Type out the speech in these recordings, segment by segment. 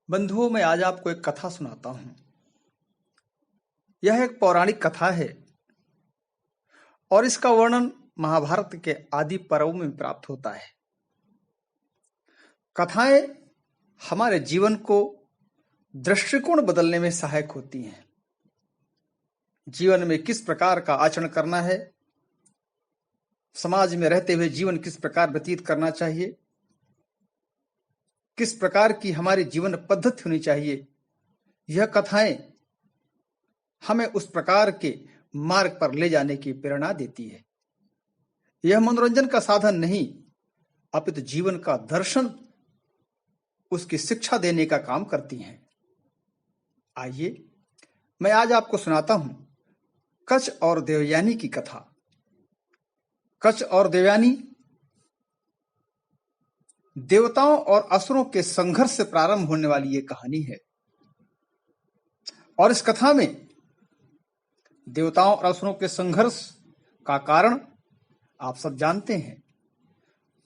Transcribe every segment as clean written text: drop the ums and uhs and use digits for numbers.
बंधुओं, मैं आज आपको एक कथा सुनाता हूं। यह एक पौराणिक कथा है और इसका वर्णन महाभारत के आदि पर्व में प्राप्त होता है। कथाएं हमारे जीवन को दृष्टिकोण बदलने में सहायक होती हैं। जीवन में किस प्रकार का आचरण करना है, समाज में रहते हुए जीवन किस प्रकार व्यतीत करना चाहिए, किस प्रकार की हमारी जीवन पद्धति होनी चाहिए, यह कथाएं हमें उस प्रकार के मार्ग पर ले जाने की प्रेरणा देती है। यह मनोरंजन का साधन नहीं, अपितु जीवन का दर्शन, उसकी शिक्षा देने का काम करती हैं। आइए, मैं आज आपको सुनाता हूं कच्छ और देवयानी की कथा। कच्छ और देवयानी देवताओं और असुरों के संघर्ष से प्रारंभ होने वाली ये कहानी है। और इस कथा में देवताओं और असुरों के संघर्ष का कारण आप सब जानते हैं।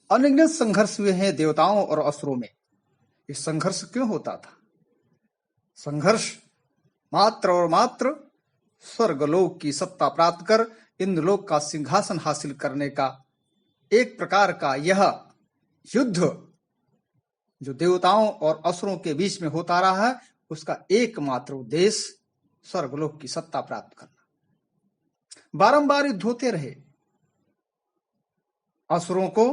अनगिनत संघर्ष हुए हैं देवताओं और असुरों में। ये संघर्ष क्यों होता था? संघर्ष मात्र और मात्र स्वर्गलोक की सत्ता प्राप्त कर इंद्रलोक का सिंहासन हासिल करने का एक प्रकार का यह युद्ध जो देवताओं और असुरों के बीच में होता रहा है, उसका एकमात्र उद्देश्य स्वर्गलोक की सत्ता प्राप्त करना। बारंबार युद्ध होते रहे। असुरों को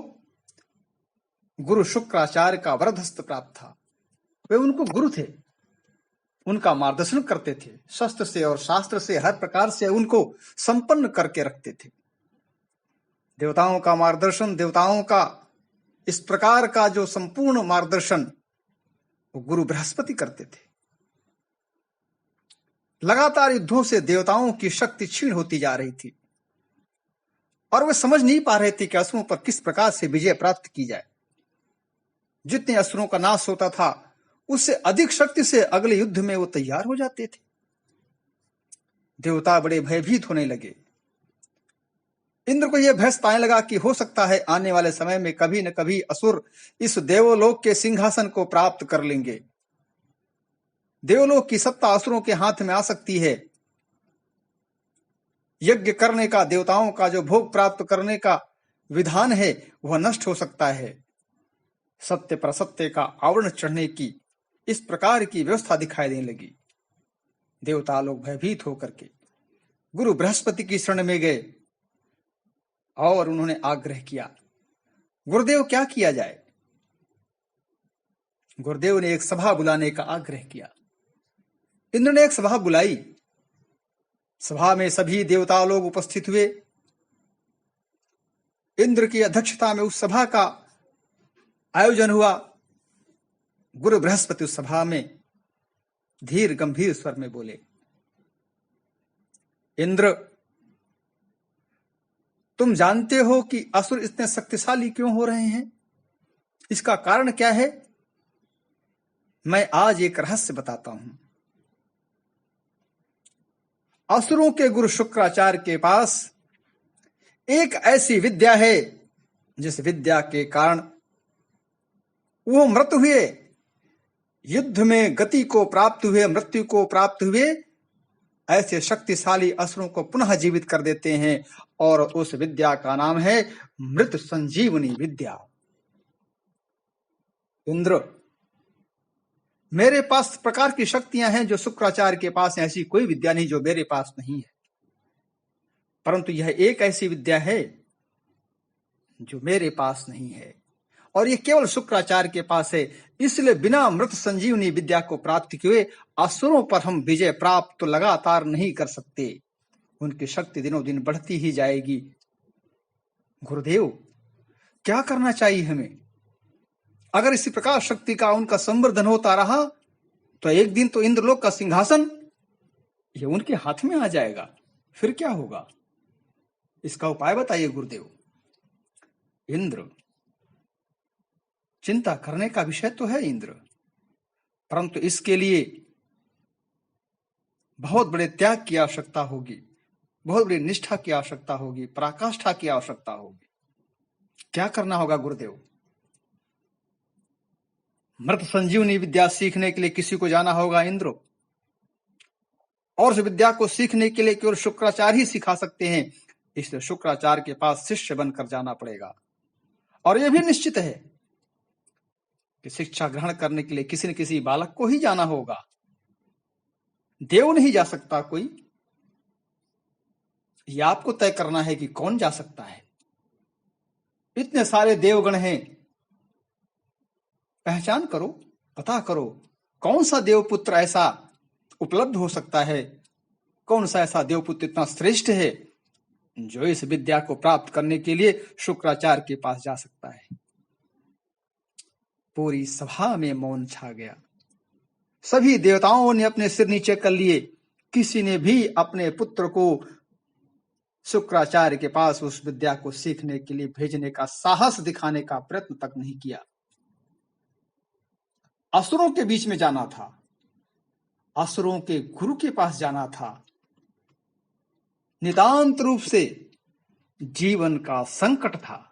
गुरु शुक्राचार्य का वरदहस्त प्राप्त था। वे उनको गुरु थे, उनका मार्गदर्शन करते थे, शस्त्र से और शास्त्र से हर प्रकार से उनको संपन्न करके रखते थे। देवताओं का मार्गदर्शन, देवताओं का इस प्रकार का जो संपूर्ण मार्गदर्शन वो गुरु बृहस्पति करते थे। लगातार युद्धों से देवताओं की शक्ति क्षीण होती जा रही थी और वे समझ नहीं पा रहे थे कि असुरों पर किस प्रकार से विजय प्राप्त की जाए। जितने असुरों का नाश होता था, उससे अधिक शक्ति से अगले युद्ध में वो तैयार हो जाते थे। देवता बड़े भयभीत होने लगे। इंद्र को यह भय सताने लगा कि हो सकता है आने वाले समय में कभी न कभी असुर इस देवलोक के सिंहासन को प्राप्त कर लेंगे। देवलोक की सत्ता असुरों के हाथ में आ सकती है। यज्ञ करने का, देवताओं का जो भोग प्राप्त करने का विधान है, वह नष्ट हो सकता है। सत्य पर असत्य का आवरण चढ़ने की इस प्रकार की व्यवस्था दिखाई देने लगी। देवता लोग भयभीत होकर के गुरु बृहस्पति की शरण में गए और उन्होंने आग्रह किया, गुरुदेव क्या किया जाए? गुरुदेव ने एक सभा बुलाने का आग्रह किया। इंद्र ने एक सभा बुलाई। सभा में सभी देवता लोग उपस्थित हुए। इंद्र की अध्यक्षता में उस सभा का आयोजन हुआ। गुरु बृहस्पति उस सभा में धीर गंभीर स्वर में बोले, इंद्र, तुम जानते हो कि असुर इतने शक्तिशाली क्यों हो रहे हैं? इसका कारण क्या है? मैं आज एक रहस्य बताता हूं। असुरों के गुरु शुक्राचार्य के पास एक ऐसी विद्या है जिस विद्या के कारण वो मृत हुए, युद्ध में गति को प्राप्त हुए, मृत्यु को प्राप्त हुए ऐसे शक्तिशाली असुरों को पुनः जीवित कर देते हैं। और उस विद्या का नाम है मृत संजीवनी विद्या। इंद्र, मेरे पास प्रकार की शक्तियां हैं जो शुक्राचार्य के पास हैं। ऐसी कोई विद्या नहीं जो मेरे पास नहीं है, परंतु यह एक ऐसी विद्या है जो मेरे पास नहीं है और यह केवल शुक्राचार्य के पास है। इसलिए बिना मृत संजीवनी विद्या को प्राप्त किए असुरों पर हम विजय प्राप्त तो लगातार नहीं कर सकते। उनकी शक्ति दिनों दिन बढ़ती ही जाएगी। गुरुदेव, क्या करना चाहिए हमें? अगर इसी प्रकार शक्ति का उनका संवर्धन होता रहा तो एक दिन तो इंद्रलोक का सिंहासन ये उनके हाथ में आ जाएगा। फिर क्या होगा? इसका उपाय बताइए गुरुदेव। इंद्र, चिंता करने का विषय तो है इंद्र, परंतु इसके लिए बहुत बड़े त्याग की आवश्यकता होगी, बहुत बड़ी निष्ठा की आवश्यकता होगी, पराकाष्ठा की आवश्यकता होगी। क्या करना होगा गुरुदेव? मृत संजीवनी विद्या सीखने के लिए किसी को जाना होगा इंद्र, और उस विद्या को सीखने के लिए केवल शुक्राचार्य ही सिखा सकते हैं। इसलिए शुक्राचार्य के पास शिष्य बनकर जाना पड़ेगा। और यह भी निश्चित है कि शिक्षा ग्रहण करने के लिए किसी न किसी बालक को ही जाना होगा, देव नहीं जा सकता कोई। यह आपको तय करना है कि कौन जा सकता है। इतने सारे देवगण हैं, पहचान करो, पता करो कौन सा देवपुत्र ऐसा उपलब्ध हो सकता है, कौन सा ऐसा देवपुत्र इतना श्रेष्ठ है जो इस विद्या को प्राप्त करने के लिए शुक्राचार्य के पास जा सकता है। पूरी सभा में मौन छा गया। सभी देवताओं ने अपने सिर नीचे कर लिए। किसी ने भी अपने पुत्र को शुक्राचार्य के पास उस विद्या को सीखने के लिए भेजने का साहस दिखाने का प्रयत्न तक नहीं किया। असुरों के बीच में जाना था, असुरों के गुरु के पास जाना था। नितांत रूप से जीवन का संकट था।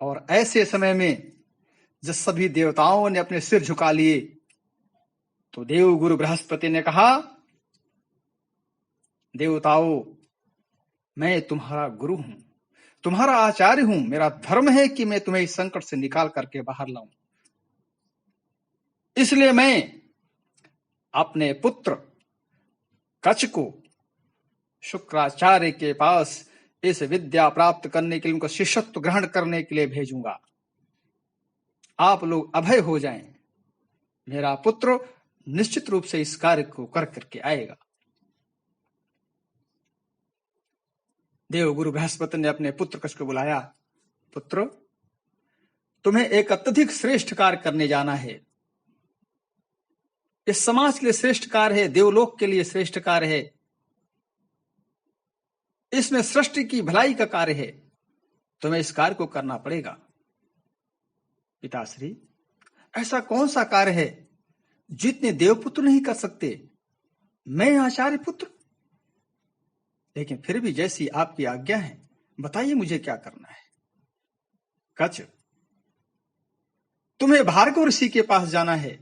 और ऐसे समय में जब सभी देवताओं ने अपने सिर झुका लिए तो देव गुरु बृहस्पति ने कहा, देवताओं, मैं तुम्हारा गुरु हूं, तुम्हारा आचार्य हूं। मेरा धर्म है कि मैं तुम्हें इस संकट से निकाल करके बाहर लाऊं। इसलिए मैं अपने पुत्र कच को शुक्राचार्य के पास इस विद्या प्राप्त करने के लिए, उनका शिष्यत्व ग्रहण करने के लिए भेजूंगा। आप लोग अभय हो जाएं। मेरा पुत्र निश्चित रूप से इस कार्य को कर करके आएगा। देव गुरु बृहस्पति ने अपने पुत्र कच को बुलाया। पुत्र, तुम्हें एक अत्यधिक श्रेष्ठ कार्य करने जाना है। इस समाज के लिए श्रेष्ठ कार्य है, देवलोक के लिए श्रेष्ठ कार्य है। इसमें सृष्टि की भलाई का कार्य है। तुम्हें इस कार्य को करना पड़ेगा। पिताश्री, ऐसा कौन सा कार्य है जितने देवपुत्र नहीं कर सकते? मैं आचार्य पुत्र, लेकिन फिर भी जैसी आपकी आज्ञा है, बताइए मुझे क्या करना है। कच, तुम्हें भार्गव ऋषि के पास जाना है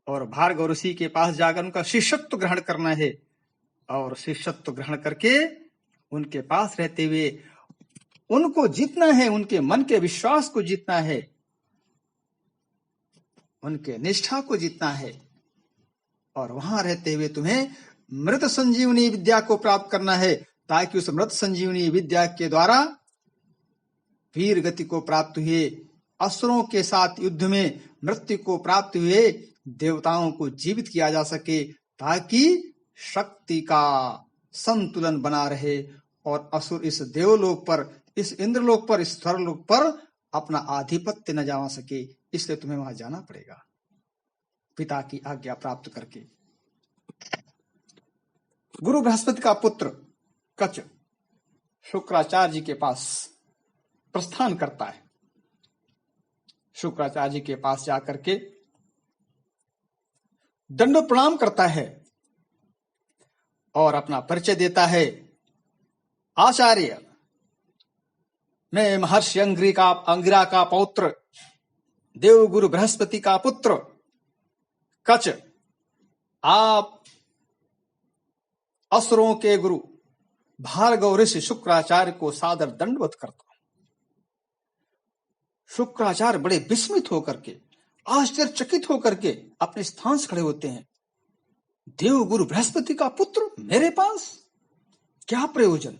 और भार्गव ऋषि के पास जाकर उनका शिष्यत्व ग्रहण करना है। और शिष्यत्व ग्रहण करके उनके पास रहते हुए उनको जीतना है, उनके मन के विश्वास को जीतना है, उनके निष्ठा को जीतना है। और वहां रहते हुए तुम्हें मृत संजीवनी विद्या को प्राप्त करना है, ताकि उस मृत संजीवनी विद्या के द्वारा वीर गति को प्राप्त हुए, असुरों के साथ युद्ध में मृत्यु को प्राप्त हुए देवताओं को जीवित किया जा सके, ताकि शक्ति का संतुलन बना रहे और असुर इस देवलोक पर, इस इंद्रलोक पर, इस स्वर्गलोक पर अपना आधिपत्य न जमा सके। इसलिए तुम्हें वहां जाना पड़ेगा पिता की आज्ञा प्राप्त करके। गुरु बृहस्पति का पुत्र कच शुक्राचार्य जी के पास प्रस्थान करता है। शुक्राचार्य जी के पास जाकर के दंड प्रणाम करता है और अपना परिचय देता है। आचार्य, मैं महर्षि अंगिरा का पौत्र, देव गुरु बृहस्पति का पुत्र कच, आप असुरों के गुरु भार्गव ऋषि शुक्राचार्य को सादर दंडवत करता हूं। शुक्राचार्य बड़े विस्मित होकर के, आश्चर्यचकित होकर के अपने स्थान से खड़े होते हैं। देव गुरु बृहस्पति का पुत्र मेरे पास, क्या प्रयोजन?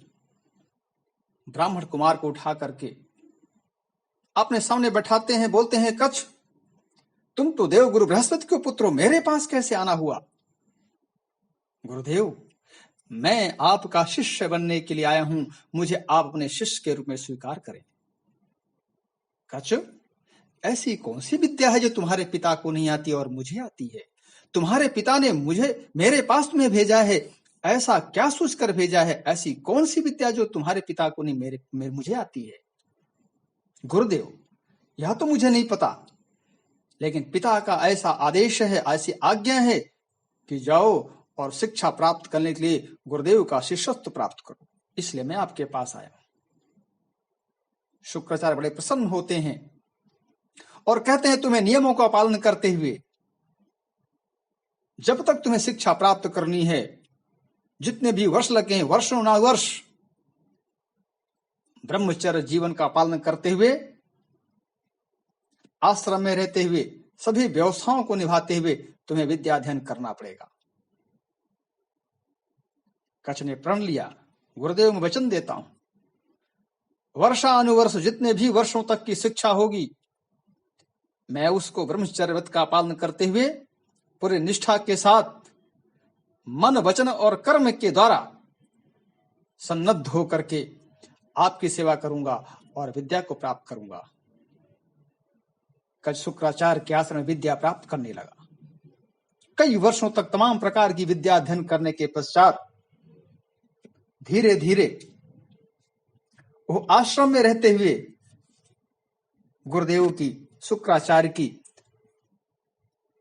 ब्राह्मण कुमार को उठा करके अपने सामने बैठाते हैं, बोलते हैं, कच, तुम तो देव गुरु बृहस्पति के पुत्र हो, मेरे पास कैसे आना हुआ? गुरुदेव, मैं आपका शिष्य बनने के लिए आया हूं, मुझे आप अपने शिष्य के रूप में स्वीकार करें। कच, ऐसी कौन सी विद्या है जो तुम्हारे पिता को नहीं आती और मुझे आती है? तुम्हारे पिता ने मेरे पास तुम्हें भेजा है, ऐसा क्या सोचकर भेजा है? ऐसी कौन सी विद्या जो तुम्हारे पिता को नहीं मुझे आती है? गुरुदेव, यह तो मुझे नहीं पता, लेकिन पिता का ऐसा आदेश है, ऐसी आज्ञा है कि जाओ और शिक्षा प्राप्त करने के लिए गुरुदेव का शिष्यत्व प्राप्त करो, इसलिए मैं आपके पास आया हूं। शुक्राचार्य बड़े प्रसन्न होते हैं और कहते हैं तुम्हें नियमों का पालन करते हुए जब तक तुम्हें शिक्षा प्राप्त करनी है, जितने भी वर्ष लगे, वर्षों ना वर्ष, ब्रह्मचर्य जीवन का पालन करते हुए, आश्रम में रहते हुए, सभी व्यवस्थाओं को निभाते हुए तुम्हें विद्या अध्ययन करना पड़ेगा। कच्छ ने प्रण लिया, गुरुदेव मैं वचन देता हूं, वर्षानुवर्ष जितने भी वर्षों तक की शिक्षा होगी, मैं उसको ब्रह्मचर्य व्रत का पालन करते हुए पूरी निष्ठा के साथ मन, वचन और कर्म के द्वारा सन्नद्ध होकर के आपकी सेवा करूंगा और विद्या को प्राप्त करूंगा। कच्छ शुक्राचार्य के आश्रम में विद्या प्राप्त करने लगा। कई वर्षों तक तमाम प्रकार की विद्या अध्ययन करने के पश्चात धीरे धीरे वो आश्रम में रहते हुए गुरुदेव की, शुक्राचार्य की,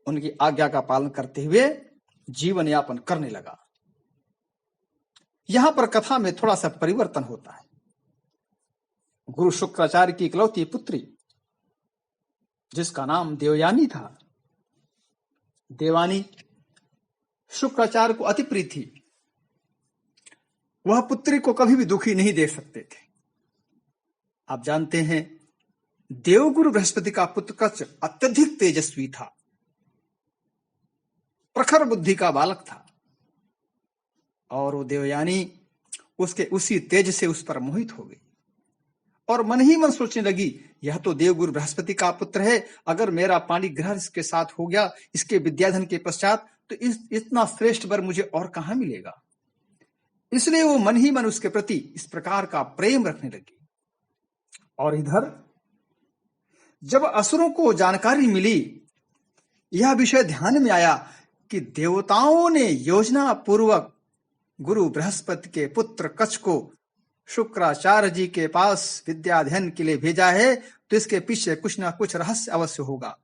उनकी आज्ञा का पालन करते हुए जीवन यापन करने लगा। यहां पर कथा में थोड़ा सा परिवर्तन होता है। गुरु शुक्राचार्य की इकलौती पुत्री, जिसका नाम देवयानी था, देवानी शुक्राचार्य को अति प्रिय थी। वह पुत्री को कभी भी दुखी नहीं देख सकते थे। आप जानते हैं, देवगुरु बृहस्पति का पुत्र कच्छ अत्यधिक तेजस्वी था, प्रखर बुद्धि का बालक था, और वो देवयानी उसके उसी तेज से उस पर मोहित हो गई और मन ही मन सोचने लगी, यह तो देवगुरु बृहस्पति का पुत्र है, अगर मेरा पाणी ग्रहण इसके साथ हो गया, इसके विद्याधन के पश्चात, तो इतना श्रेष्ठ वर मुझे और कहां मिलेगा। इसलिए वो मन ही मन उसके प्रति इस प्रकार का प्रेम रखने लगी। और इधर जब असुरों को जानकारी मिली, यह विषय ध्यान में आया कि देवताओं ने योजना पूर्वक गुरु बृहस्पति के पुत्र कच्छ को शुक्राचार्य जी के पास विद्या अध्ययन के लिए भेजा है, तो इसके पीछे कुछ ना कुछ रहस्य अवश्य होगा।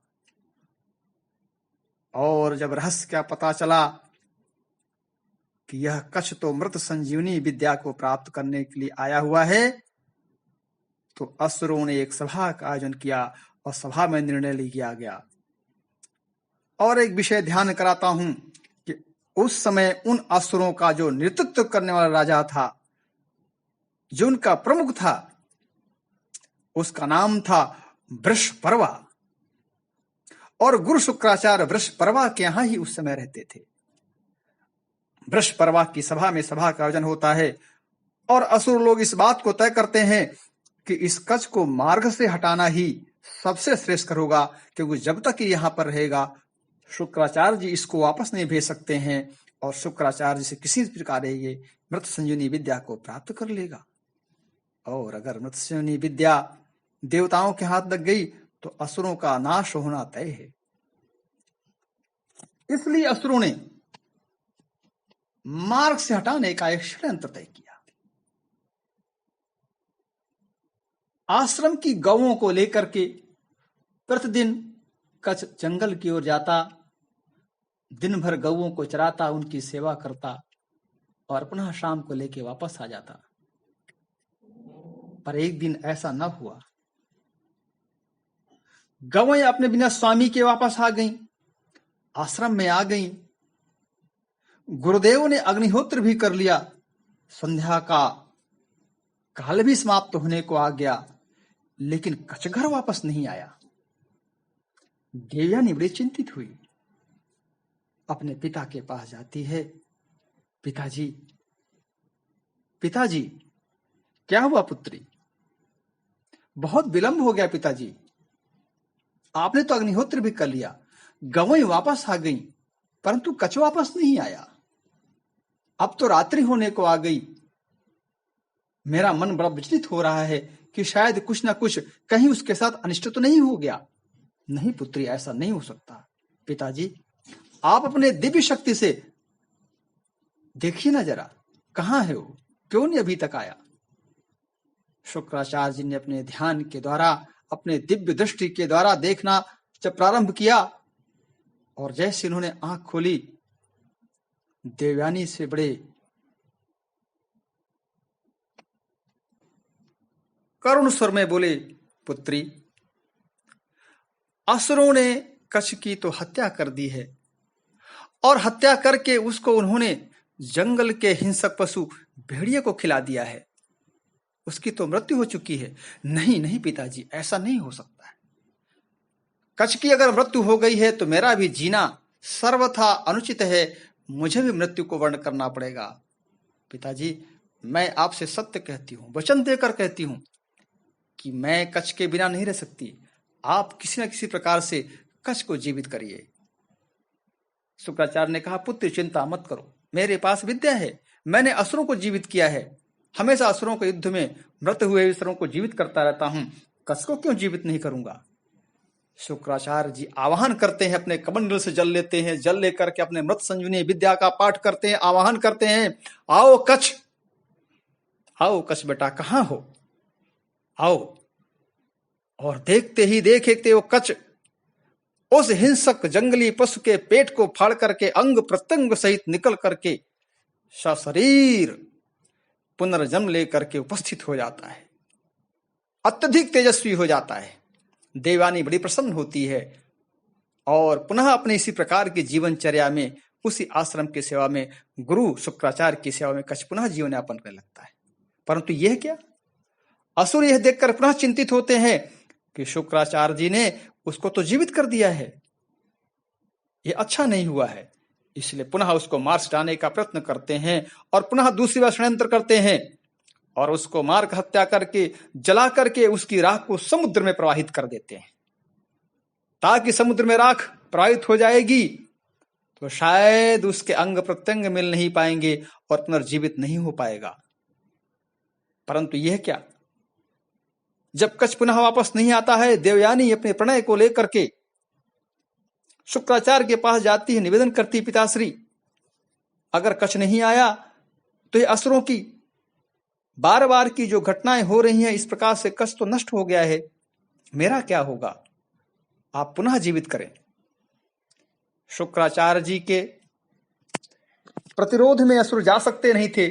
और जब रहस्य का पता चला कि यह कच्छ तो मृत संजीवनी विद्या को प्राप्त करने के लिए आया हुआ है, तो असुरों ने एक सभा का आयोजन किया और सभा में निर्णय लिया गया। और एक विषय ध्यान कराता हूं कि उस समय उन असुरों का जो नेतृत्व करने वाला राजा था, जो उनका प्रमुख था, उसका नाम था वृषपर्वा। और गुरु शुक्राचार्य वृषपर्वा के यहां ही उस समय रहते थे। वृषपर्वा की सभा में सभा का आयोजन होता है और असुर लोग इस बात को तय करते हैं कि इस कच्छ को मार्ग से हटाना ही सबसे श्रेष्ठ होगा, क्योंकि जब तक ये यहां पर रहेगा, शुक्राचार्य जी इसको वापस नहीं भेज सकते हैं और शुक्राचार्य जी से किसी प्रकार ये मृत संजीवनी विद्या को प्राप्त कर लेगा। और अगर मृत संजीवनी विद्या देवताओं के हाथ लग गई तो असुरों का नाश होना तय है। इसलिए असुरों ने मार्ग से हटाने का एक षड्यंत्र तय किया। आश्रम की गौओं को लेकर के प्रतिदिन कच्छ जंगल की ओर जाता, दिन भर गौओं को चराता, उनकी सेवा करता और पुनः शाम को लेके वापस आ जाता। पर एक दिन ऐसा न हुआ। गौएं अपने बिना स्वामी के वापस आ गईं, आश्रम में आ गईं। गुरुदेव ने अग्निहोत्र भी कर लिया, संध्या का काल भी समाप्त होने को आ गया, लेकिन कच्छ घर वापस नहीं आया। देवयानी बड़ी चिंतित हुई, अपने पिता के पास जाती है। पिताजी, पिताजी, क्या हुआ पुत्री? बहुत विलंब हो गया पिताजी, आपने तो अग्निहोत्र भी कर लिया, गौएं वापस आ गईं, परंतु कच्छ वापस नहीं आया। अब तो रात्रि होने को आ गई। मेरा मन बड़ा विचलित हो रहा है कि शायद कुछ ना कुछ कहीं उसके साथ अनिष्ट तो नहीं हो गया। नहीं पुत्री, ऐसा नहीं हो सकता। पिताजी, आप अपने दिव्य शक्ति से देखिए ना जरा, कहां है वो, क्यों नहीं अभी तक आया? शुक्राचार्य जी ने अपने ध्यान के द्वारा, अपने दिव्य दृष्टि के द्वारा देखना जब प्रारंभ किया, और जैसे उन्होंने आंख खोली, देवयानी से बड़े करुण स्वर में बोले, पुत्री, असुरों ने कच्छ की तो हत्या कर दी है, और हत्या करके उसको उन्होंने जंगल के हिंसक पशु भेड़िए को खिला दिया है। उसकी तो मृत्यु हो चुकी है। नहीं नहीं पिताजी, ऐसा नहीं हो सकता है। कच्छ की अगर मृत्यु हो गई है तो मेरा भी जीना सर्वथा अनुचित है। मुझे भी मृत्यु को वर्ण करना पड़ेगा। पिताजी, मैं आपसे सत्य कहती हूं, वचन देकर कहती हूं कि मैं कच्छ के बिना नहीं रह सकती। आप किसी न किसी प्रकार से कच्छ को जीवित करिए। शुक्राचार्य ने कहा, पुत्र चिंता मत करो, मेरे पास विद्या है। मैंने असुरों को जीवित किया है। हमेशा असुरों के युद्ध में मृत हुए असुरों को जीवित करता रहता हूं। कच्छ को क्यों जीवित नहीं करूंगा? शुक्राचार्य जी आवाहन करते हैं, अपने कमंडल से जल लेते हैं। जल लेकर के अपने मृत संजीवनी विद्या का पाठ करते हैं, आवाहन करते हैं, आओ कच्छ, आओ कच्छ बेटा, कहां हो, आओ। और देखते ही देखते वो कच्छ उस हिंसक जंगली पशु के पेट को फाड़ करके अंग प्रत्यंग सहित निकल करके सशरीर पुनर्जन्म लेकर के उपस्थित हो जाता है। अत्यधिक तेजस्वी हो जाता है। देवानी बड़ी प्रसन्न होती है और पुनः अपने इसी प्रकार की जीवनचर्या में, उसी आश्रम की सेवा में, गुरु शुक्राचार्य की सेवा में कच्छ पुनः जीवन यापन करने लगता है। परंतु यह क्या, असुर यह देखकर पुनः चिंतित होते हैं कि शुक्राचार्य जी ने उसको तो जीवित कर दिया है, यह अच्छा नहीं हुआ है। इसलिए पुनः उसको मार सटाने का प्रयत्न करते हैं और पुनः दूसरी बार षड्यंत्र करते हैं और उसको मार कर हत्या करके जला करके उसकी राख को समुद्र में प्रवाहित कर देते हैं, ताकि समुद्र में राख प्रवाहित हो जाएगी तो शायद उसके अंग प्रत्यंग मिल नहीं पाएंगे और पुनर्जीवित नहीं हो पाएगा। परंतु यह क्या, जब कच्छ पुनः वापस नहीं आता है, देवयानी अपने प्रणय को लेकर के शुक्राचार्य के पास जाती है, निवेदन करती, पिताश्री अगर कच्छ नहीं आया तो ये असुरों की बार बार की जो घटनाएं हो रही हैं, इस प्रकार से कच्छ तो नष्ट हो गया है, मेरा क्या होगा, आप पुनः जीवित करें। शुक्राचार्य जी के प्रतिरोध में असुर जा सकते नहीं थे,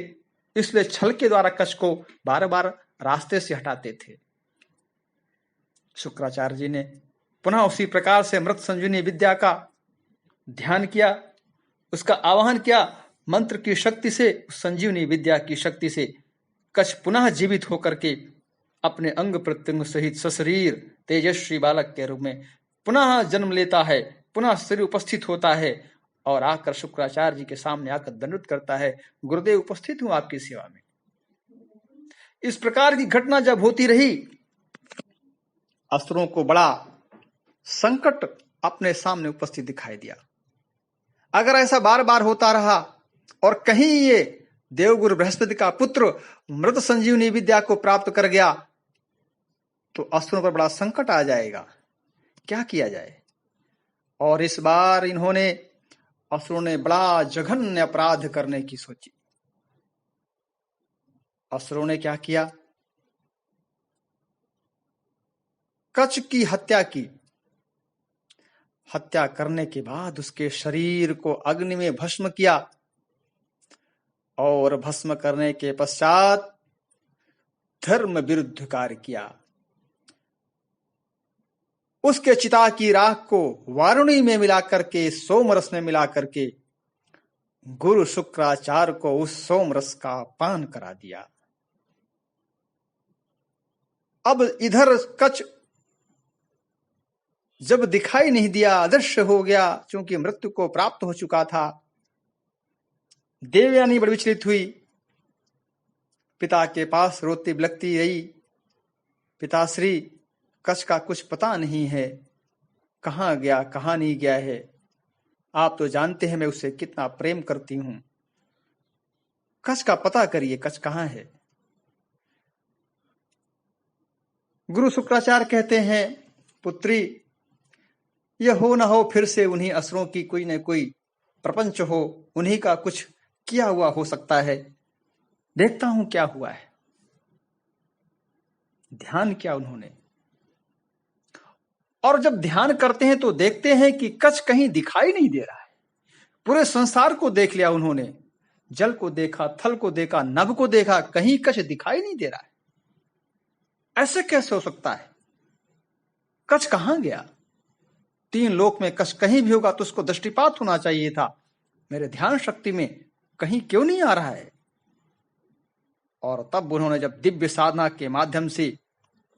इसलिए छल के द्वारा कच्छ को बार बार रास्ते से हटाते थे। शुक्राचार्य जी ने पुनः उसी प्रकार से मृत संजीवनी विद्या का ध्यान किया, उसका आवाहन किया। मंत्र की शक्ति से, संजीवनी विद्या की शक्ति से कच्छ पुनः जीवित होकर के अपने अंग प्रत्यंग सहित सशरीर तेजस्वी बालक के रूप में पुनः जन्म लेता है, पुनः शरीर उपस्थित होता है और आकर शुक्राचार्य जी के सामने आकर दंडवत करता है, गुरुदेव उपस्थित हूं आपकी सेवा में। इस प्रकार की घटना जब होती रही, असुरों को बड़ा संकट अपने सामने उपस्थित दिखाई दिया। अगर ऐसा बार बार होता रहा और कहीं ये देवगुरु बृहस्पति का पुत्र मृत संजीवनी विद्या को प्राप्त कर गया तो असुरों पर बड़ा संकट आ जाएगा, क्या किया जाए। और इस बार असुरों ने बड़ा जघन्य अपराध करने की सोची। असुरों ने क्या किया, कच्छ की हत्या की। हत्या करने के बाद उसके शरीर को अग्नि में भस्म किया और भस्म करने के पश्चात धर्म विरुद्ध कार्य किया। उसके चिता की राख को वारुणी में मिलाकर के, सोमरस में मिलाकर के गुरु शुक्राचार्य को उस सोमरस का पान करा दिया। अब इधर कच्छ जब दिखाई नहीं दिया, अदृश्य हो गया, क्योंकि मृत्यु को प्राप्त हो चुका था। देवयानी बड़ी विचलित हुई, पिता के पास रोती बिलखती रही, पिताश्री कच्छ का कुछ पता नहीं है, कहां गया कहां नहीं गया है, आप तो जानते हैं मैं उससे कितना प्रेम करती हूं, कच्छ का पता करिए, कच्छ कहां है। गुरु शुक्राचार्य कहते हैं, पुत्री यह हो ना हो फिर से उन्हीं असुरों की कोई न कोई प्रपंच हो, उन्हीं का कुछ किया हुआ हो सकता है, देखता हूं क्या हुआ है। ध्यान किया उन्होंने, और जब ध्यान करते हैं तो देखते हैं कि कच्छ कहीं दिखाई नहीं दे रहा है। पूरे संसार को देख लिया उन्होंने, जल को देखा, थल को देखा, नभ को देखा, कहीं कच्छ दिखाई नहीं दे रहा है। ऐसे कैसे हो सकता है, कच्छ कहां गया। तीन लोक में कष्ट कहीं भी होगा तो उसको दृष्टिपात होना चाहिए था, मेरे ध्यान शक्ति में कहीं क्यों नहीं आ रहा है। और तब उन्होंने जब दिव्य साधना के माध्यम से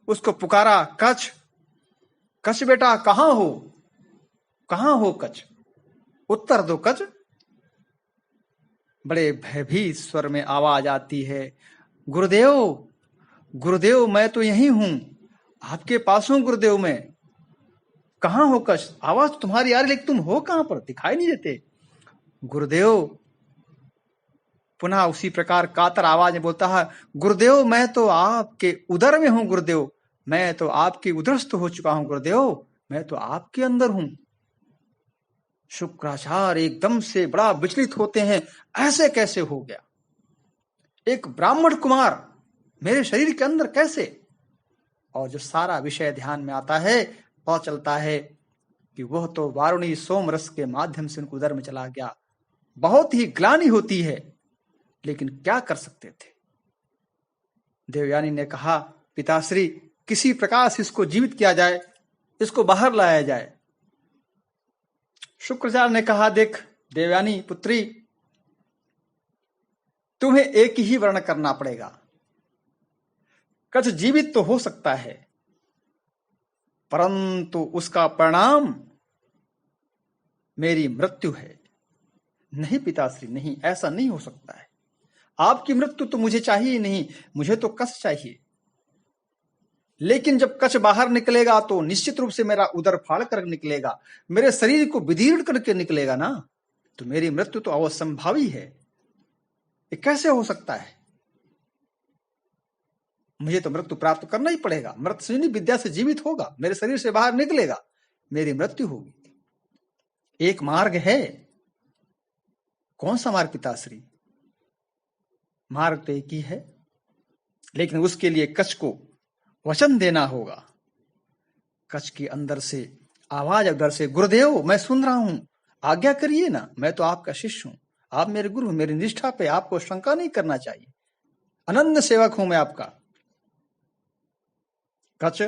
उसको पुकारा, कच कच बेटा कहां हो, कहां हो कच, उत्तर दो कच। बड़े भयभीत स्वर में आवाज आती है, गुरुदेव गुरुदेव मैं तो यहीं हूं, आपके पास हूं गुरुदेव, मैं कहां हो कच, आवाज तुम्हारी आ रही लेकिन तुम हो कहां पर, दिखाई नहीं देते। गुरुदेव पुनः उसी प्रकार कातर आवाज में बोलता है, गुरुदेव मैं तो आपके उदर में हूं गुरुदेव, मैं तो आपके उदरस्थ हो चुका हूं गुरुदेव, मैं तो आपके अंदर हूं। शुक्राचार्य एकदम से बड़ा विचलित होते हैं, ऐसे कैसे हो गया, एक ब्राह्मण कुमार मेरे शरीर के अंदर कैसे। और जो सारा विषय ध्यान में आता है, पता चलता है कि वह तो वारुणी सोम रस के माध्यम से उनके उदर में चला गया। बहुत ही ग्लानि होती है, लेकिन क्या कर सकते थे। देवयानी ने कहा, पिताश्री किसी प्रकार से इसको जीवित किया जाए, इसको बाहर लाया जाए। शुक्राचार्य ने कहा, देख देवयानी पुत्री, तुम्हें एक ही वर्ण करना पड़ेगा। कच जीवित तो हो सकता है, परंतु उसका परिणाम मेरी मृत्यु है। नहीं पिताश्री नहीं, ऐसा नहीं हो सकता है, आपकी मृत्यु तो मुझे चाहिए ही नहीं, मुझे तो कच चाहिए। लेकिन जब कच बाहर निकलेगा तो निश्चित रूप से मेरा उदर फाड़ कर निकलेगा, मेरे शरीर को विदीर्ण करके निकलेगा ना, तो मेरी मृत्यु तो अवसंभावी है। ये कैसे हो सकता है, मुझे तो मृत्यु प्राप्त करना ही पड़ेगा। मृत संजीवनी विद्या से जीवित होगा, मेरे शरीर से बाहर निकलेगा, मेरी मृत्यु होगी। एक मार्ग है। कौन सा मार्ग पिताश्री? मार्ग तो एक ही है, लेकिन उसके लिए कच को वचन देना होगा। कच के अंदर से आवाज अंदर से, गुरुदेव मैं सुन रहा हूं, आज्ञा करिए ना, मैं तो आपका शिष्य हूं, आप मेरे गुरु, मेरी निष्ठा पे आपको शंका नहीं करना चाहिए, अनन्य सेवक हूं मैं आपका। कच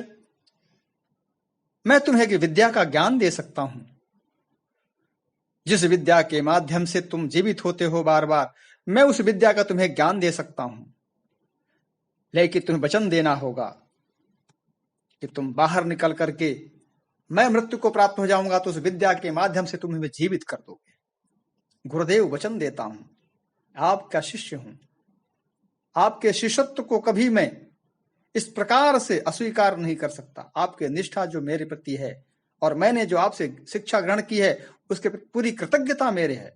मैं तुम्हें विद्या का ज्ञान दे सकता हूं, जिस विद्या के माध्यम से तुम जीवित होते हो बार बार, मैं उस विद्या का तुम्हें ज्ञान दे सकता हूं। लेकिन तुम्हें वचन देना होगा कि तुम बाहर निकल करके, मैं मृत्यु को प्राप्त हो जाऊंगा तो उस विद्या के माध्यम से तुम हमें जीवित कर दोगे। गुरुदेव वचन देता हूं, आपका शिष्य हूं, आपके शिष्यत्व को कभी मैं इस प्रकार से अस्वीकार नहीं कर सकता। आपकी निष्ठा जो मेरे प्रति है और मैंने जो आपसे शिक्षा ग्रहण की है, उसके प्रति पूरी कृतज्ञता मेरे है।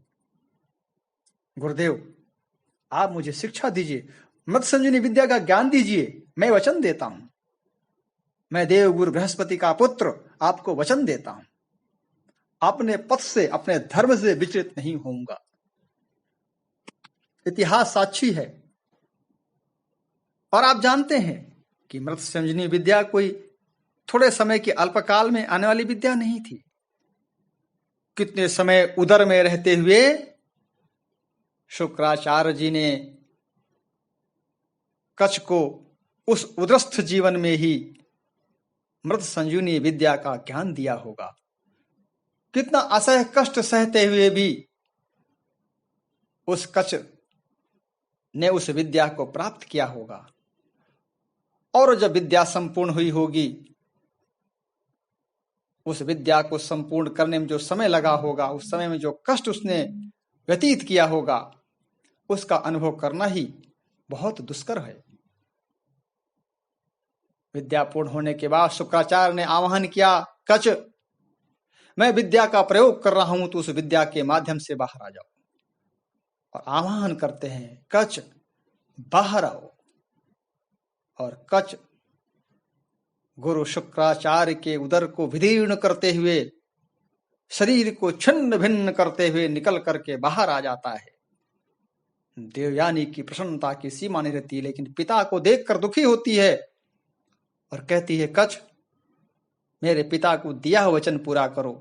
गुरुदेव आप मुझे शिक्षा दीजिए, मृत संजीवनी विद्या का ज्ञान दीजिए, मैं वचन देता हूं, मैं देवगुरु बृहस्पति का पुत्र आपको वचन देता हूं, अपने पथ से अपने धर्म से विचलित नहीं होऊंगा। इतिहास साक्षी है, और आप जानते हैं कि मृत संजीवनी विद्या कोई थोड़े समय के अल्पकाल में आने वाली विद्या नहीं थी। कितने समय उदर में रहते हुए शुक्राचार्य जी ने कच को उस उदरस्थ जीवन में ही मृत संजीवनी विद्या का ज्ञान दिया होगा। कितना असह्य कष्ट सहते हुए भी उस कच ने उस विद्या को प्राप्त किया होगा। और जब विद्या संपूर्ण हुई होगी, उस विद्या को संपूर्ण करने में जो समय लगा होगा, उस समय में जो कष्ट उसने व्यतीत किया होगा, उसका अनुभव करना ही बहुत दुष्कर है। विद्या पूर्ण होने के बाद शुक्राचार्य ने आह्वान किया, कच मैं विद्या का प्रयोग कर रहा हूं, तो उस विद्या के माध्यम से बाहर आ जाओ। और आह्वान करते हैं, कच बाहर आओ। और कच गुरु शुक्राचार्य के उदर को विदीर्ण करते हुए, शरीर को छिन्न भिन्न करते हुए निकल करके बाहर आ जाता है। देवयानी की प्रसन्नता की सीमा नहीं रहती, लेकिन पिता को देखकर दुखी होती है और कहती है, कच मेरे पिता को दिया वचन पूरा करो।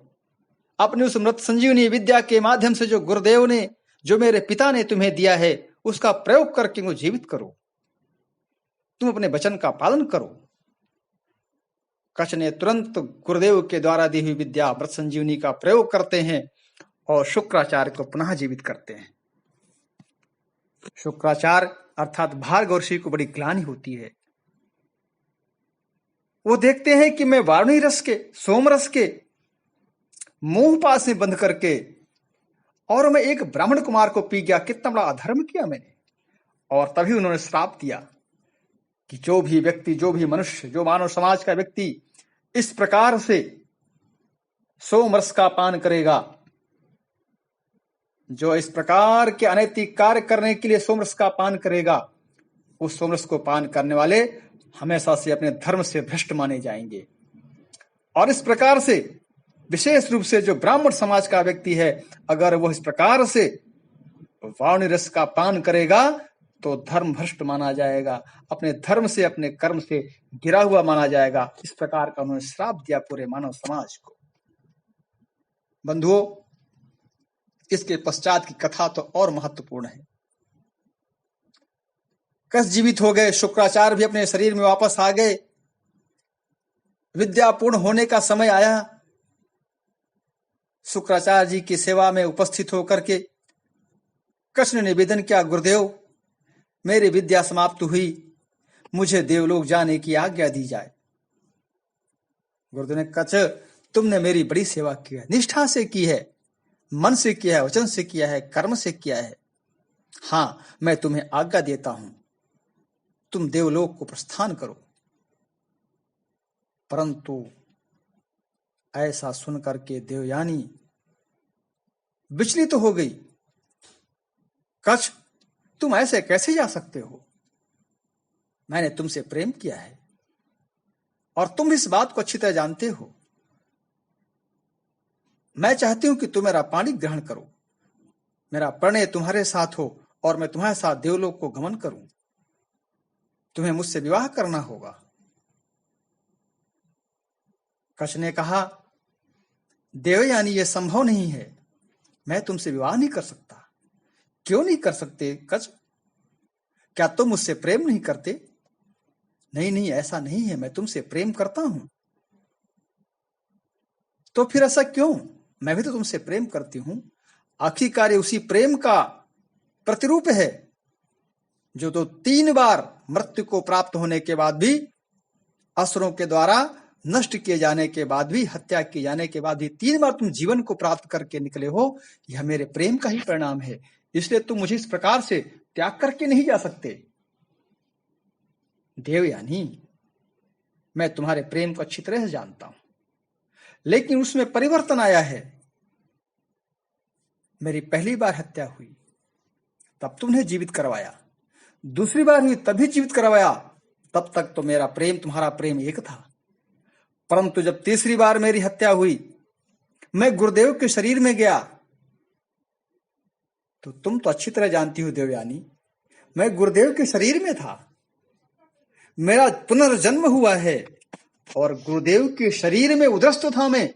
अपनी उस मृत संजीवनी विद्या के माध्यम से जो गुरुदेव ने, जो मेरे पिता ने तुम्हें दिया है, उसका प्रयोग करके वो जीवित करो। तुम अपने वचन का पालन करो। कच्छ ने तुरंत गुरुदेव के द्वारा दी हुई विद्या अमृत संजीवनी का प्रयोग करते हैं और शुक्राचार्य को पुनः जीवित करते हैं। शुक्राचार्य अर्थात भार्गव को बड़ी ग्लानि होती है। वो देखते हैं कि मैं वारुणी रस के, सोम रस के मोह पास में बंध करके और मैं एक ब्राह्मण कुमार को पी गया, कितना बड़ा अधर्म किया मैंने। और तभी उन्होंने श्राप दिया कि जो भी व्यक्ति, जो भी मनुष्य, जो मानव समाज का व्यक्ति इस प्रकार से सोम रस का पान करेगा, जो इस प्रकार के अनैतिक कार्य करने के लिए सोम रस का पान करेगा, उस सोम रस को पान करने वाले हमेशा से अपने धर्म से भ्रष्ट माने जाएंगे। और इस प्रकार से विशेष रूप से जो ब्राह्मण समाज का व्यक्ति है, अगर वो इस प्रकार से वारुणी रस का पान करेगा तो धर्म भ्रष्ट माना जाएगा, अपने धर्म से, अपने कर्म से गिरा हुआ माना जाएगा। इस प्रकार का उन्होंने श्राप दिया पूरे मानव समाज को। बंधुओं, इसके पश्चात की कथा तो और महत्वपूर्ण है। कच्छ जीवित हो गए, शुक्राचार्य भी अपने शरीर में वापस आ गए, विद्या पूर्ण होने का समय आया। शुक्राचार्य जी की सेवा में उपस्थित होकर के कच्छ ने निवेदन किया, गुरुदेव मेरी विद्या समाप्त हुई, मुझे देवलोक जाने की आज्ञा दी जाए। गुरुदेव ने, कच्छ तुमने मेरी बड़ी सेवा की है, निष्ठा से की है, मन से किया है, वचन से किया है, कर्म से किया है। हाँ, मैं तुम्हें आज्ञा देता हूं, तुम देवलोक को प्रस्थान करो। परंतु ऐसा सुनकर के देवयानी विचलित तो हो गई। कच्छ, तुम ऐसे कैसे जा सकते हो? मैंने तुमसे प्रेम किया है और तुम इस बात को अच्छी तरह जानते हो। मैं चाहती हूं कि तुम मेरा पाणी ग्रहण करो, मेरा प्रणय तुम्हारे साथ हो और मैं तुम्हारे साथ देवलोक को गमन करूं। तुम्हें मुझसे विवाह करना होगा। कच्छ ने कहा, देवयानी यह संभव नहीं है, मैं तुमसे विवाह नहीं कर सकता। क्यों नहीं कर सकते कच्छ? क्या तुम मुझसे प्रेम नहीं करते? नहीं नहीं, ऐसा नहीं है, मैं तुमसे प्रेम करता हूं। तो फिर ऐसा क्यों? मैं भी तो तुमसे प्रेम करती हूं। आखिरकार उसी प्रेम का प्रतिरूप है जो तो 3 बार मृत्यु को प्राप्त होने के बाद भी, असुरों के द्वारा नष्ट किए जाने के बाद भी, हत्या किए जाने के बाद भी 3 बार तुम जीवन को प्राप्त करके निकले हो। यह मेरे प्रेम का ही परिणाम है। इसलिए तुम मुझे इस प्रकार से त्याग करके नहीं जा सकते। देवयानी, मैं तुम्हारे प्रेम को अच्छी तरह से जानता हूं, लेकिन उसमें परिवर्तन आया है। मेरी पहली बार हत्या हुई तब तुमने जीवित करवाया, दूसरी बार हुई तभी जीवित करवाया। तब तक तो मेरा प्रेम, तुम्हारा प्रेम एक था। परंतु जब तीसरी बार मेरी हत्या हुई, मैं गुरुदेव के शरीर में गया, तो तुम तो अच्छी तरह जानती हो देवयानी, मैं गुरुदेव के शरीर में था। मेरा पुनर्जन्म हुआ है और गुरुदेव के शरीर में उदरस्त था मैं।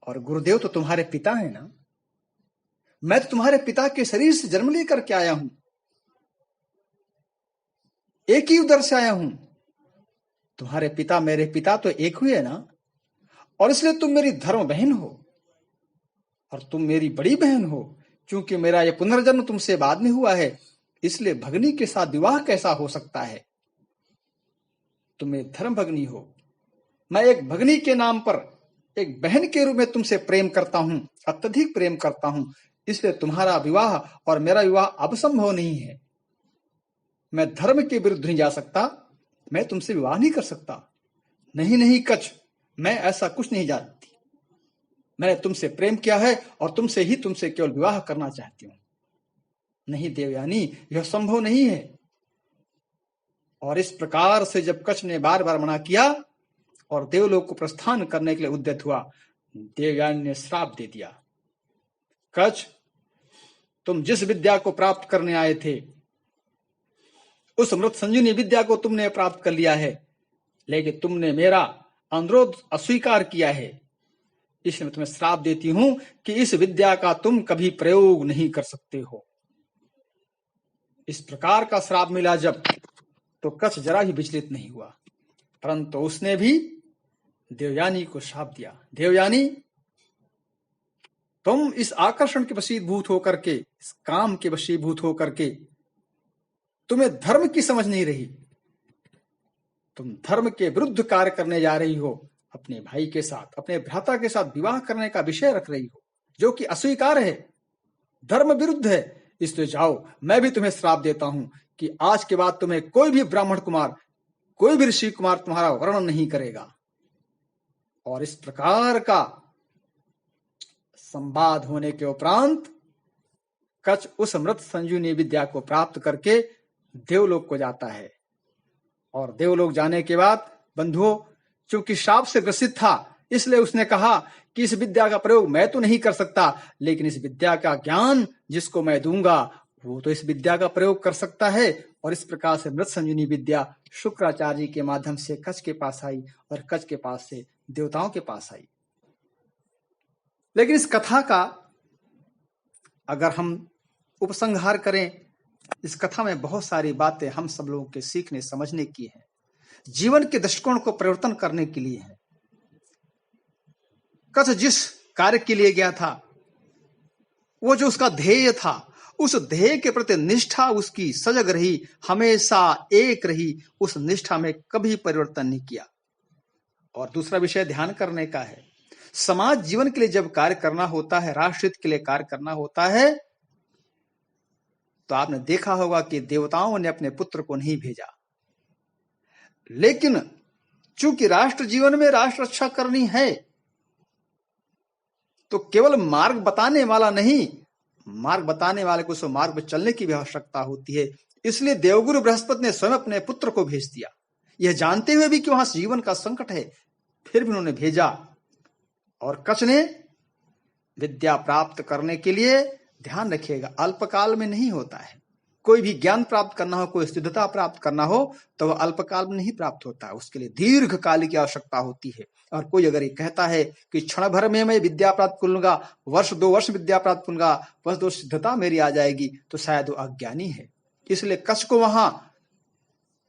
और गुरुदेव तो तुम्हारे पिता है ना, मैं तो तुम्हारे पिता के शरीर से जन्म लेकर के आया हूं, एक ही उदर से आया हूं। तुम्हारे पिता मेरे पिता तो एक हुए ना, और इसलिए तुम मेरी धर्म बहन हो और तुम मेरी बड़ी बहन हो। क्योंकि मेरा यह पुनर्जन्म तुमसे बाद में हुआ है, इसलिए भगनी के साथ विवाह कैसा हो सकता है? तुम मेरी धर्म भगनी हो। मैं एक भगनी के नाम पर, एक बहन के रूप में तुमसे प्रेम करता हूं, अत्यधिक प्रेम करता हूं। इसलिए तुम्हारा विवाह और मेरा विवाह अब संभव नहीं है। मैं धर्म के विरुद्ध नहीं जा सकता, मैं तुमसे विवाह नहीं कर सकता। नहीं नहीं कच्छ, मैं ऐसा कुछ नहीं जानती। मैंने तुमसे प्रेम किया है और तुमसे केवल विवाह करना चाहती हूं। नहीं देवयानी, यह संभव नहीं है। और इस प्रकार से जब कच्छ ने बार बार मना किया और देवलोक को प्रस्थान करने के लिए उद्यत हुआ, देवयानी ने श्राप दे दिया, कच्छ, तुम जिस विद्या को प्राप्त करने आए थे, उस अमृत संजीवनी विद्या को तुमने प्राप्त कर लिया है, लेकिन तुमने मेरा अनुरोध अस्वीकार किया है। इसलिए मैं तुम्हें श्राप देती हूं कि इस विद्या का तुम कभी प्रयोग नहीं कर सकते हो। इस प्रकार का श्राप मिला जब, तो कच्छ जरा ही विचलित नहीं हुआ, परंतु उसने भी देवयानी को श्राप दिया, देवयानी तुम इस आकर्षण के वशीभूत होकर के, इस काम के वशीभूत होकर के तुम्हें धर्म की समझ नहीं रही, तुम धर्म के विरुद्ध कार्य करने जा रही हो, अपने भाई के साथ, अपने भ्राता के साथ विवाह करने का विषय रख रही हो, जो कि अस्वीकार है, धर्म विरुद्ध है। इसलिए जाओ, मैं भी तुम्हें श्राप देता हूं कि आज के बाद तुम्हें कोई भी ब्राह्मण कुमार, कोई भी ऋषि कुमार तुम्हारा वर्णन नहीं करेगा। और इस प्रकार का संवाद होने के उपरांत कच्छ उस मृत संजीवनी विद्या को प्राप्त करके देवलोक को जाता है। और देवलोक जाने के बाद बंधुओं, चूंकि शाप से ग्रसित था, इसलिए उसने कहा कि इस विद्या का प्रयोग मैं तो नहीं कर सकता, लेकिन इस विद्या का ज्ञान जिसको मैं दूंगा वो तो इस विद्या का प्रयोग कर सकता है। और इस प्रकार से मृत संजीवनी विद्या शुक्राचार्य जी के माध्यम से कच्छ के पास आई और कच्छ के पास से देवताओं के पास आई। लेकिन इस कथा का अगर हम उपसंहार करें, इस कथा में बहुत सारी बातें हम सब लोगों के सीखने समझने की है, जीवन के दृष्टिकोण को परिवर्तन करने के लिए है। कच्छ जिस कार्य के लिए गया था, वो जो उसका ध्येय था, उस ध्येय के प्रति निष्ठा उसकी सजग रही, हमेशा एक रही, उस निष्ठा में कभी परिवर्तन नहीं किया। और दूसरा विषय ध्यान करने का है, समाज जीवन के लिए जब कार्य करना होता है, राष्ट्र हित के लिए कार्य करना होता है, तो आपने देखा होगा कि देवताओं ने अपने पुत्र को नहीं भेजा, लेकिन चूंकि राष्ट्र जीवन में राष्ट्र रक्षा करनी है, तो केवल मार्ग बताने वाला नहीं, मार्ग बताने वाले को उस मार्ग पर चलने की भी आवश्यकता होती है। इसलिए देवगुरु बृहस्पति ने स्वयं अपने पुत्र को भेज दिया, यह जानते हुए भी कि वहां जीवन का संकट है, फिर भी उन्होंने भेजा। और कच्छ ने विद्या प्राप्त करने के लिए, ध्यान रखिएगा, अल्पकाल में नहीं होता है। कोई भी ज्ञान प्राप्त करना हो, कोई सिद्धता प्राप्त करना हो, तो वह अल्पकाल में नहीं प्राप्त होता है, उसके लिए दीर्घ काल की आवश्यकता होती है। और कोई अगर ये कहता है कि क्षण भर में मैं विद्या प्राप्त कर लूंगा, वर्ष 2 वर्ष विद्या प्राप्त करूंगा, बस 2 सिद्धता मेरी आ जाएगी, तो शायद वो अज्ञानी है। इसलिए कच्छ को वहां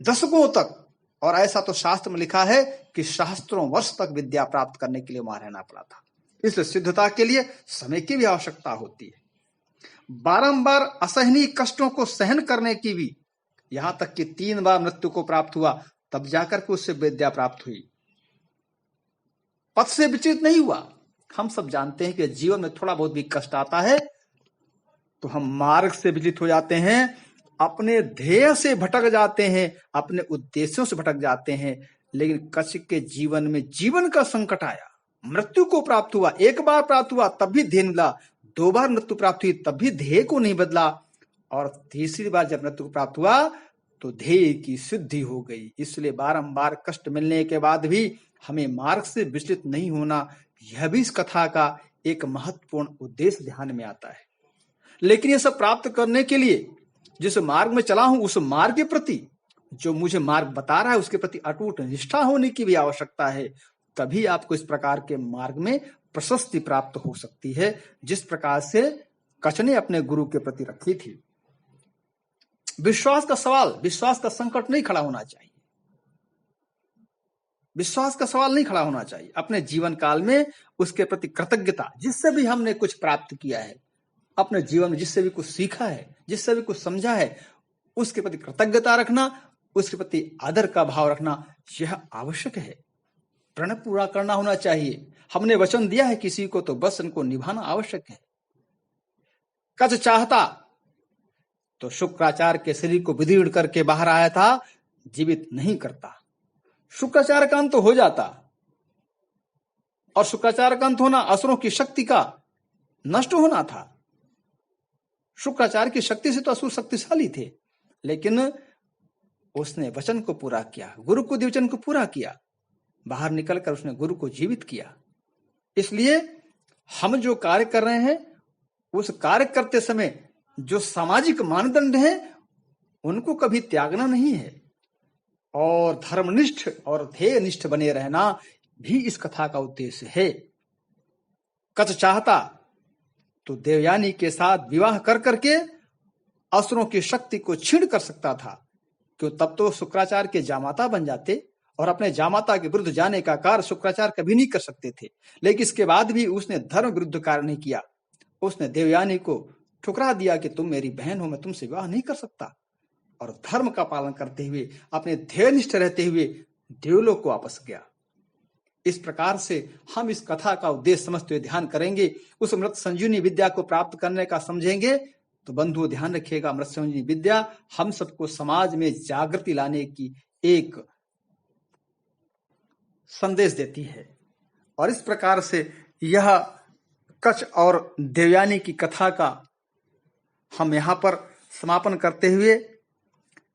दशकों तक, और ऐसा तो शास्त्र में लिखा है कि सहस्त्रों वर्ष तक विद्या प्राप्त करने के लिए वहां रहना पड़ा था। इसलिए सिद्धता के लिए समय की भी आवश्यकता होती है, बारंबार असहनीय कष्टों को सहन करने की भी, यहां तक कि 3 बार मृत्यु को प्राप्त हुआ, तब जाकर के उससे विद्या प्राप्त हुई। पथ से विचलित नहीं हुआ। हम सब जानते हैं कि जीवन में थोड़ा बहुत भी कष्ट आता है तो हम मार्ग से विचलित हो जाते हैं, अपने ध्येय से भटक जाते हैं, अपने उद्देश्यों से भटक जाते हैं। लेकिन कच्छ के जीवन में जीवन का संकट आया, मृत्यु को प्राप्त हुआ, 1 बार प्राप्त हुआ तब भी ध्येय मिला, 2 बार मृत्यु प्राप्त हुई तब भी ध्येय को नहीं बदला, और तीसरी बार जब मृत्यु प्राप्त हुआ तो ध्येय की सिद्धि हो गई। इसलिए बारंबार कष्ट मिलने के बाद भी हमें मार्ग से विचलित नहीं होना, यह भी इस कथा का एक महत्वपूर्ण उद्देश्य ध्यान में आता है। लेकिन यह सब प्राप्त करने के लिए जिस मार्ग में चला हूं, उस मार्ग के प्रति, जो मुझे मार्ग बता रहा है, उसके प्रति अटूट निष्ठा होने की भी आवश्यकता है। तभी आपको इस प्रकार के मार्ग में प्रशस्ति प्राप्त हो सकती है, जिस प्रकार से कच्छ ने अपने गुरु के प्रति रखी थी। विश्वास का सवाल, विश्वास का संकट नहीं खड़ा होना चाहिए, विश्वास का सवाल नहीं खड़ा होना चाहिए। अपने जीवन काल में उसके प्रति कृतज्ञता, जिससे भी हमने कुछ प्राप्त किया है, अपने जीवन में जिससे भी कुछ सीखा है, जिससे भी कुछ समझा है, उसके प्रति कृतज्ञता रखना, उसके प्रति आदर का भाव रखना, यह आवश्यक है। प्रण पूरा करना होना चाहिए। हमने वचन दिया है किसी को, तो वचन को निभाना आवश्यक है। कच्छ चाहता तो शुक्राचार्य के शरीर को विदीर्ण करके बाहर आया था, जीवित नहीं करता। शुक्राचार्य का अंत हो जाता, और शुक्राचार्य का अंत होना असुरों की शक्ति का नष्ट होना था। शुक्राचार्य की शक्ति से तो असुर शक्तिशाली थे, लेकिन उसने वचन को पूरा किया, गुरु को वचन को पूरा किया, बाहर निकलकर उसने गुरु को जीवित किया। इसलिए हम जो कार्य कर रहे हैं, उस कार्य करते समय जो सामाजिक मानदंड हैं, उनको कभी त्यागना नहीं है, और धर्मनिष्ठ और ध्येयनिष्ठ बने रहना भी इस कथा का उद्देश्य है। कच्छ चाहता तो देवयानी के साथ विवाह कर करके असुरों की शक्ति को छीन कर सकता था, क्यों तब तो शुक्राचार्य के जामाता बन जाते और अपने जामाता के विरुद्ध जाने का कार्य शुक्राचार्य कभी नहीं कर सकते थे। लेकिन इसके बाद भी उसने धर्म विरुद्ध कार्य नहीं किया। उसने देवयानी को ठुकरा दिया कि तुम मेरी बहन हो, मैं तुमसे विवाह नहीं कर सकता, और धर्म का पालन करते हुए, अपने ध्येयनिष्ठ रहते हुए देवलोक को वापस गया। इस प्रकार से हम इस कथा का उद्देश्य समझते हुए ध्यान करेंगे, उस मृत संजीवनी विद्या को प्राप्त करने का समझेंगे। तो बंधुओं ध्यान रखिएगा, मृत संजीवनी विद्या हम सबको समाज में जागृति लाने की एक संदेश देती है। और इस प्रकार से यह कच्छ और देवयानी की कथा का हम यहाँ पर समापन करते हुए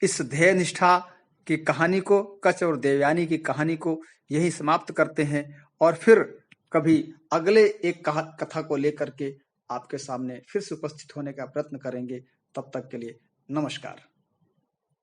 इस ध्येय निष्ठा की कहानी को, कच्छ और देवयानी की कहानी को यही समाप्त करते हैं, और फिर कभी अगले एक कथा को लेकर के आपके सामने फिर से उपस्थित होने का प्रयत्न करेंगे। तब तक के लिए नमस्कार।